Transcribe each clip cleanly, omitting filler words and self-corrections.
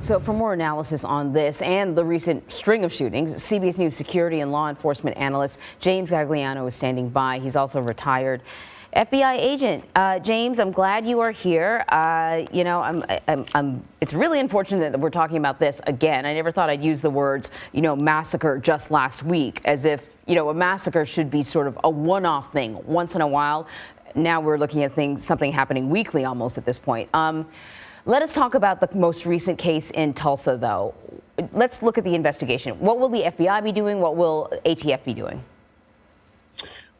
So for more analysis on this and the recent string of shootings, CBS News security and law enforcement analyst James Gagliano is standing by. He's also retired FBI agent. James, I'm glad you are here. It's really unfortunate that we're talking about this again. I never thought I'd use the words, massacre just last week, as if, a massacre should be sort of a one-off thing once in a while. Now we're looking at something happening weekly almost at this point. Let us talk about the most recent case in Tulsa, though. Let's look at the investigation. What will the FBI be doing? What will ATF be doing?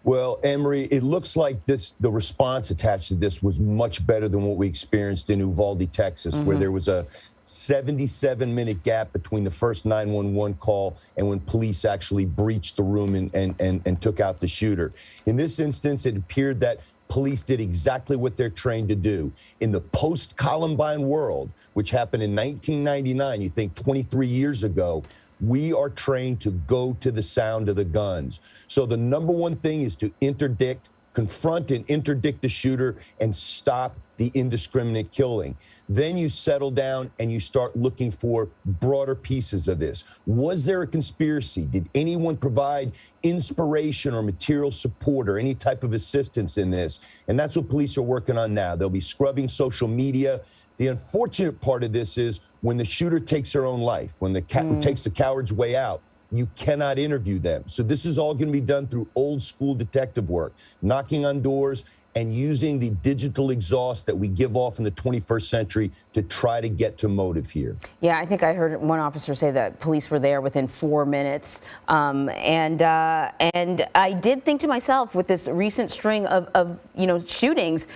Well, Emery, it looks like the response attached to this was much better than what we experienced in Uvalde, Texas, where there was a 77-minute gap between the first 911 call and when police actually breached the room and took out the shooter. In this instance, it appeared that police did exactly what they're trained to do. In the post-Columbine world, which happened in 1999, you think 23 years ago, we are trained to go to the sound of the guns. So the number one thing is to confront and interdict the shooter and stop the indiscriminate killing. Then you settle down and you start looking for broader pieces of this. Was there a conspiracy? Did anyone provide inspiration or material support or any type of assistance in this? And that's what police are working on now. They'll be scrubbing social media. The unfortunate part of this is when the shooter takes their own life, when the takes the coward's way out, you cannot interview them. So this is all going to be done through old school detective work, knocking on doors and using the digital exhaust that we give off in the 21st century to try to get to motive here. Yeah, I think I heard one officer say that police were there within 4 minutes. And I did think to myself, with this recent string of shootings,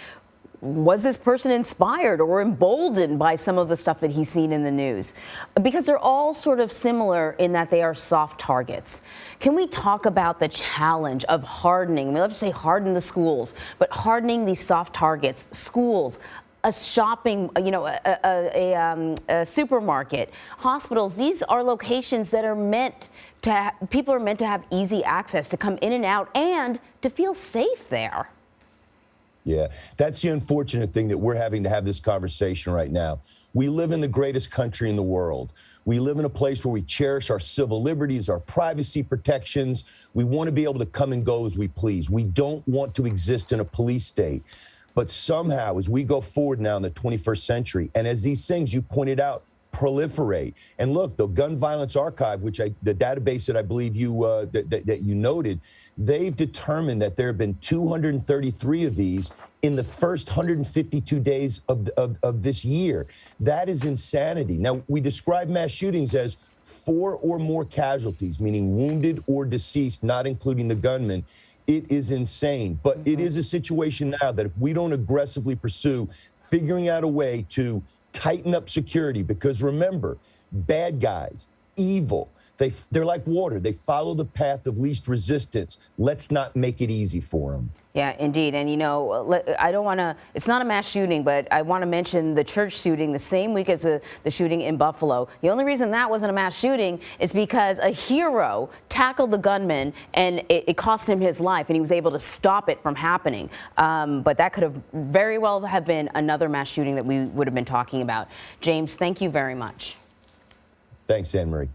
was this person inspired or emboldened by some of the stuff that he's seen in the news? Because they're all sort of similar in that they are soft targets. Can we talk about the challenge of hardening? We love to say harden the schools, but hardening these soft targets, schools, a shopping, a supermarket, hospitals. These are locations that are meant to, people are meant to have easy access, to come in and out and to feel safe there. Yeah, that's the unfortunate thing, that we're having to have this conversation right now. We live in the greatest country in the world. We live in a place where we cherish our civil liberties, our privacy protections. We want to be able to come and go as we please. We don't want to exist in a police state. But somehow, as we go forward now in the 21st century, and as these things you pointed out proliferate, and look, the Gun Violence Archive, the database that I believe that you noted, they've determined that there have been 233 of these in the first 152 days of this year. That is insanity. Now, we describe mass shootings as 4 or more casualties, meaning wounded or deceased, not including the gunman. It is insane, but it is a situation now that if we don't aggressively pursue figuring out a way to tighten up security, because remember, bad guys, evil, they're like water. They follow the path of least resistance. Let's not make it easy for them. Yeah, indeed. And, I don't want to, it's not a mass shooting, but I want to mention the church shooting the same week as the shooting in Buffalo. The only reason that wasn't a mass shooting is because a hero tackled the gunman and it cost him his life, and he was able to stop it from happening. But that could have very well have been another mass shooting that we would have been talking about. James, thank you very much. Thanks, Anne Marie.